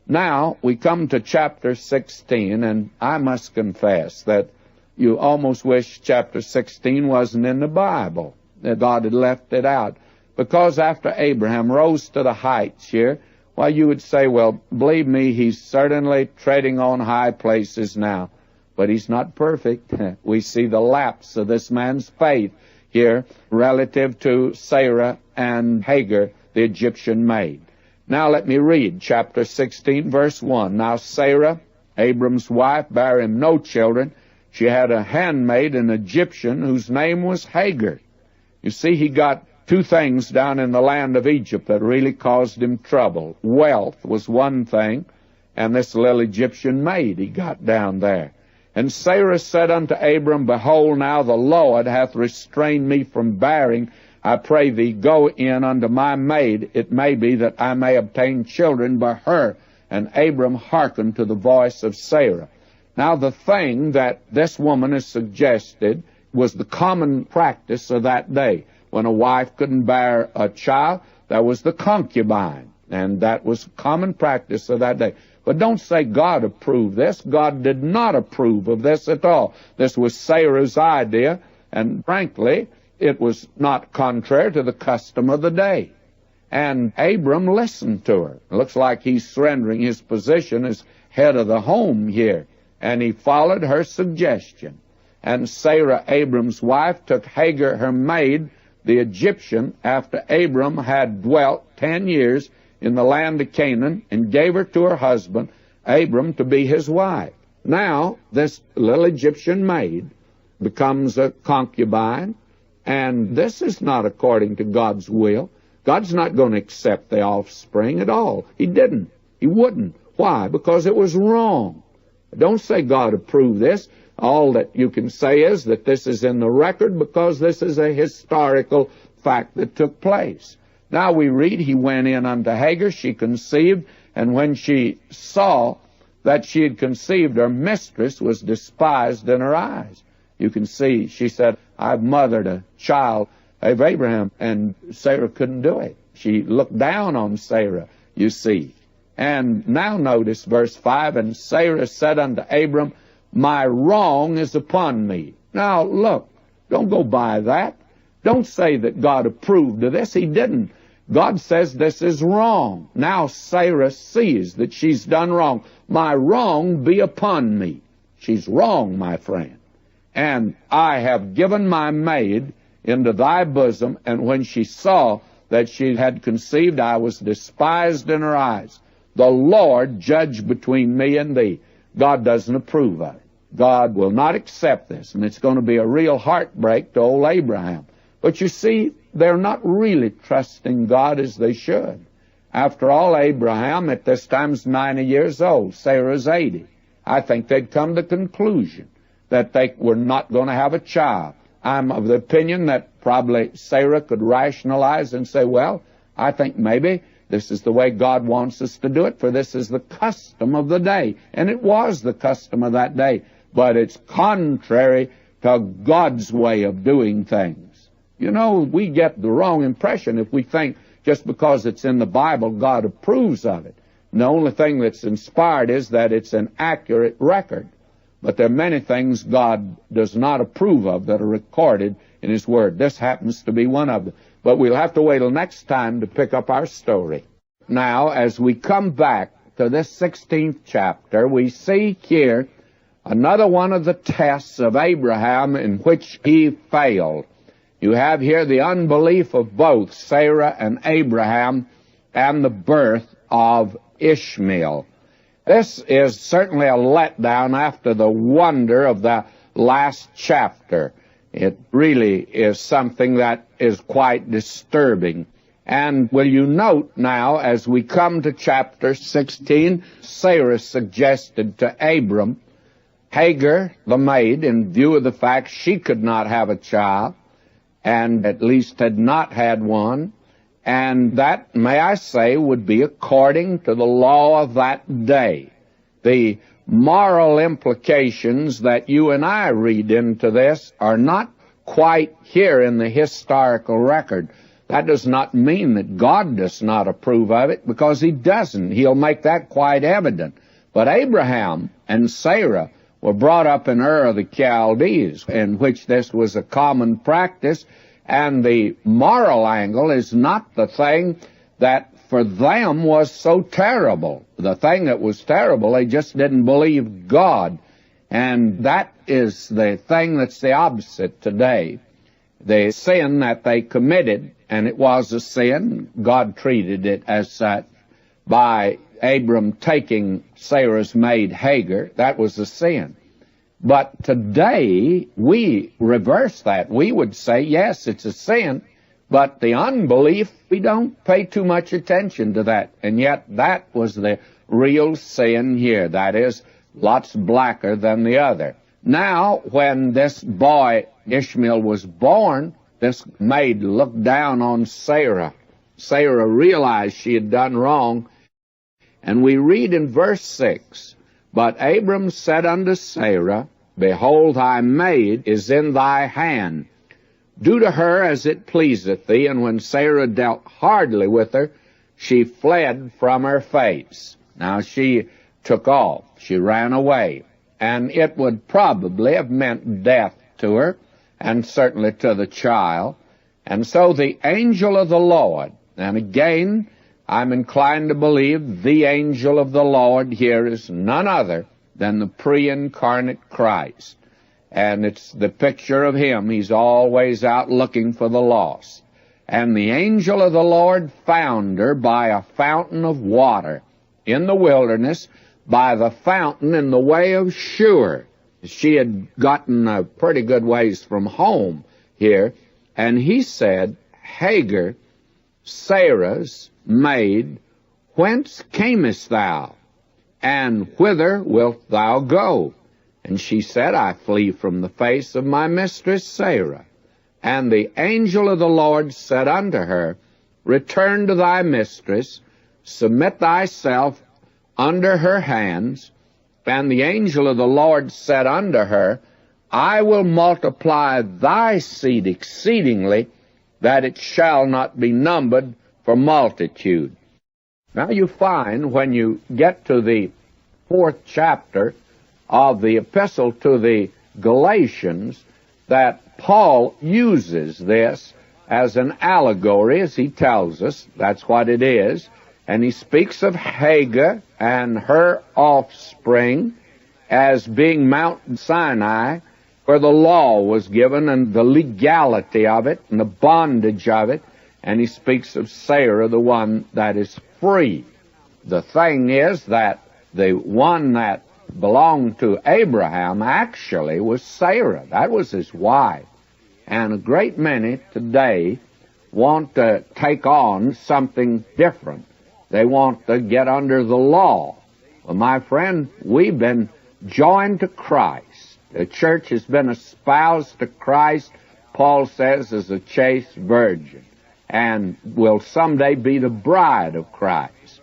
Now, we come to chapter 16, and I must confess that you almost wish chapter 16 wasn't in the Bible, that God had left it out. Because after Abraham rose to the heights here, well, you would say, well, believe me, he's certainly treading on high places now. But he's not perfect. We see the lapse of this man's faith here relative to Sarah and Hagar, the Egyptian maid. Now let me read chapter 16, verse 1. Now Sarah, Abram's wife, bare him no children. She had a handmaid, an Egyptian, whose name was Hagar. You see, he got two things down in the land of Egypt that really caused him trouble. Wealth was one thing, and this little Egyptian maid he got down there. And Sarah said unto Abram, Behold, now the Lord hath restrained me from bearing. I pray thee, go in unto my maid. It may be that I may obtain children by her. And Abram hearkened to the voice of Sarah. Now the thing that this woman has suggested was the common practice of that day. When a wife couldn't bear a child, there was the concubine. And that was common practice of that day. But don't say God approved this. God did not approve of this at all. This was Sarah's idea, and frankly, it was not contrary to the custom of the day. And Abram listened to her. It looks like he's surrendering his position as head of the home here. And he followed her suggestion. And Sarah, Abram's wife, took Hagar, her maid, the Egyptian, after Abram had dwelt 10 years in the land of Canaan, and gave her to her husband, Abram, to be his wife. Now, this little Egyptian maid becomes a concubine, and this is not according to God's will. God's not going to accept the offspring at all. He didn't. He wouldn't. Why? Because it was wrong. Don't say God approved this. All that you can say is that this is in the record because this is a historical fact that took place. Now we read, he went in unto Hagar, she conceived, and when she saw that she had conceived, her mistress was despised in her eyes. You can see, she said, I've mothered a child of Abraham, and Sarah couldn't do it. She looked down on Sarah, you see. And now notice verse 5, and Sarah said unto Abram, My wrong is upon me. Now look, don't go by that. Don't say that God approved of this. He didn't. God says this is wrong. Now Sarah sees that she's done wrong. My wrong be upon me. She's wrong, my friend. And I have given my maid into thy bosom, and when she saw that she had conceived, I was despised in her eyes. The Lord judge between me and thee. God doesn't approve of it. God will not accept this, and it's going to be a real heartbreak to old Abraham. But you see, they're not really trusting God as they should. After all, Abraham at this time is 90 years old. Sarah's 80. I think they'd come to the conclusion that they were not going to have a child. I'm of the opinion that probably Sarah could rationalize and say, well, I think maybe this is the way God wants us to do it, for this is the custom of the day. And it was the custom of that day. But it's contrary to God's way of doing things. You know, we get the wrong impression if we think just because it's in the Bible, God approves of it. And the only thing that's inspired is that it's an accurate record. But there are many things God does not approve of that are recorded in His Word. This happens to be one of them. But we'll have to wait till next time to pick up our story. Now, as we come back to this 16th chapter, we see here another one of the tests of Abraham in which he failed. You have here the unbelief of both Sarah and Abraham and the birth of Ishmael. This is certainly a letdown after the wonder of the last chapter. It really is something that is quite disturbing. And will you note now, as we come to chapter 16, Sarah suggested to Abram, Hagar, the maid, in view of the fact she could not have a child, and at least had not had one, and that, may I say, would be according to the law of that day. The moral implications that you and I read into this are not quite here in the historical record. That does not mean that God does not approve of it, because He doesn't. He'll make that quite evident. But Abraham and Sarah were brought up in Ur of the Chaldees, in which this was a common practice, and the moral angle is not the thing that for them was so terrible. The thing that was terrible, they just didn't believe God. And that is the thing that's the opposite today. The sin that they committed, and it was a sin, God treated it as such, by Abram taking Sarah's maid Hagar. That was a sin. But today, we reverse that. We would say, yes, it's a sin, but the unbelief, we don't pay too much attention to that. And yet, that was the real sin here. That is, lots blacker than the other. Now, when this boy, Ishmael, was born, this maid looked down on Sarah. Sarah realized she had done wrong. And we read in verse 6, "But Abram said unto Sarah, Behold, thy maid is in thy hand. Do to her as it pleaseth thee. And when Sarah dealt hardly with her, she fled from her face." Now she took off. She ran away. And it would probably have meant death to her, and certainly to the child. And so the angel of the Lord, and again, I'm inclined to believe the angel of the Lord here is none other than the pre-incarnate Christ. And it's the picture of Him. He's always out looking for the lost. And the angel of the Lord found her by a fountain of water in the wilderness, by the fountain in the way of Shur. She had gotten a pretty good ways from home here. And he said, "Hagar, Sarah's maid, whence camest thou? And whither wilt thou go?" And she said, "I flee from the face of my mistress Sarah." And the angel of the Lord said unto her, "Return to thy mistress, submit thyself under her hands." And the angel of the Lord said unto her, "I will multiply thy seed exceedingly, that it shall not be numbered for multitude." Now you find when you get to the 4th chapter of the epistle to the Galatians that Paul uses this as an allegory, as he tells us. That's what it is. And he speaks of Hagar and her offspring as being Mount Sinai, where the law was given and the legality of it and the bondage of it. And he speaks of Sarah, the one that is free. The thing is that the one that belonged to Abraham actually was Sarah. That was his wife. And a great many today want to take on something different. They want to get under the law. Well, my friend, we've been joined to Christ. The church has been espoused to Christ, Paul says, as a chaste virgin, and will someday be the bride of Christ.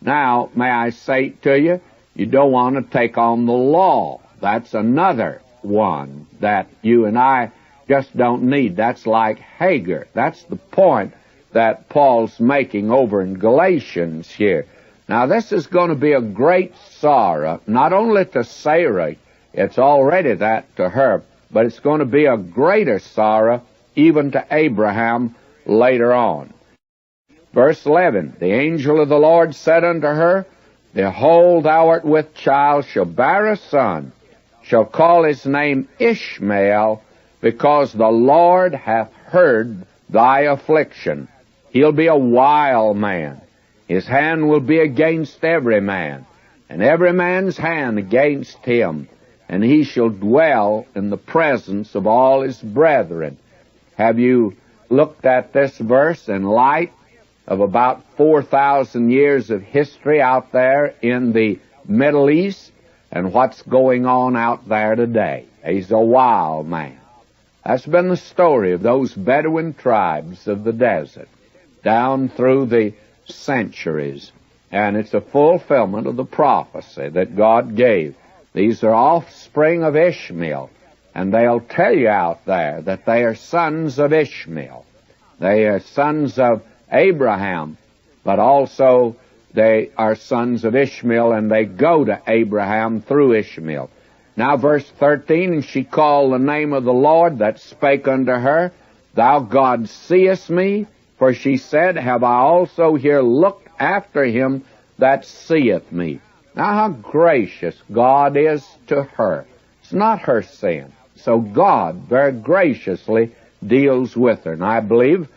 Now, may I say to you, you don't want to take on the law. That's another one that you and I just don't need. That's like Hagar. That's the point that Paul's making over in Galatians here. Now, this is going to be a great sorrow, not only to Sarah, it's already that to her, but it's going to be a greater sorrow even to Abraham later on. Verse 11, "The angel of the Lord said unto her, Behold, thou art with child, shall bear a son, shall call his name Ishmael, because the Lord hath heard thy affliction. He'll be a wild man. His hand will be against every man, and every man's hand against him, and he shall dwell in the presence of all his brethren." Have you looked at this verse in light of about 4,000 years of history out there in the Middle East and what's going on out there today? He's a wild man. That's been the story of those Bedouin tribes of the desert down through the centuries. And it's a fulfillment of the prophecy that God gave. These are offspring of Ishmael, and they'll tell you out there that they are sons of Ishmael. They are sons of Abraham, but also they are sons of Ishmael, and they go to Abraham through Ishmael. Now verse 13, and she called the name of the Lord that spake unto her, Thou God seest me, for she said, Have I also here looked after him that seeth me? Now how gracious God is to her. It's not her sin. So God very graciously deals with her. And I believe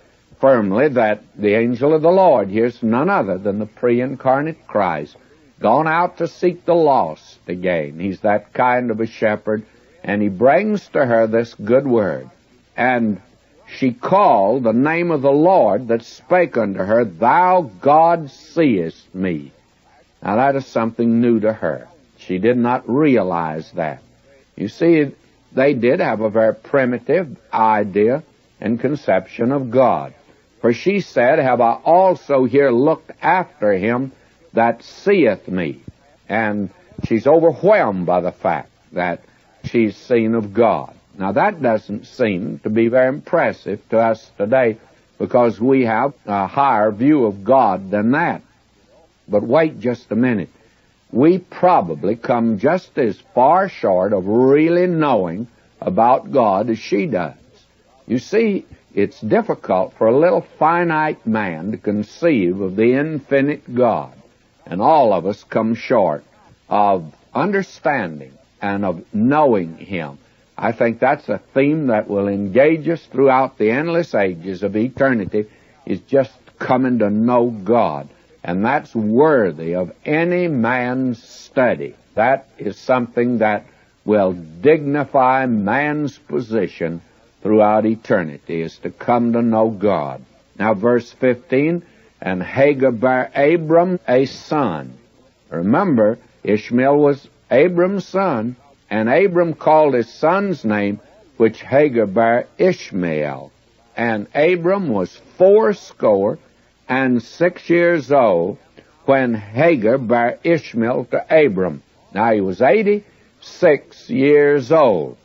firmly that the angel of the Lord here's none other than the pre-incarnate Christ, gone out to seek the lost again. He's that kind of a shepherd, and he brings to her this good word. And she called the name of the Lord that spake unto her, Thou God seest me. Now that is something new to her. She did not realize that. You see, they did have a very primitive idea and conception of God. For she said, Have I also here looked after him that seeth me? And she's overwhelmed by the fact that she's seen of God. Now that doesn't seem to be very impressive to us today, because we have a higher view of God than that. But wait just a minute. We probably come just as far short of really knowing about God as she does. You see, it's difficult for a little finite man to conceive of the infinite God. And all of us come short of understanding and of knowing him. I think that's a theme that will engage us throughout the endless ages of eternity, is just coming to know God. And that's worthy of any man's study. That is something that will dignify man's position throughout eternity, is to come to know God. Now verse 15, and Hagar bare Abram a son. Remember, Ishmael was Abram's son, and Abram called his son's name, which Hagar bare Ishmael. And Abram was 86 years old when Hagar bare Ishmael to Abram. Now he was 86 years old.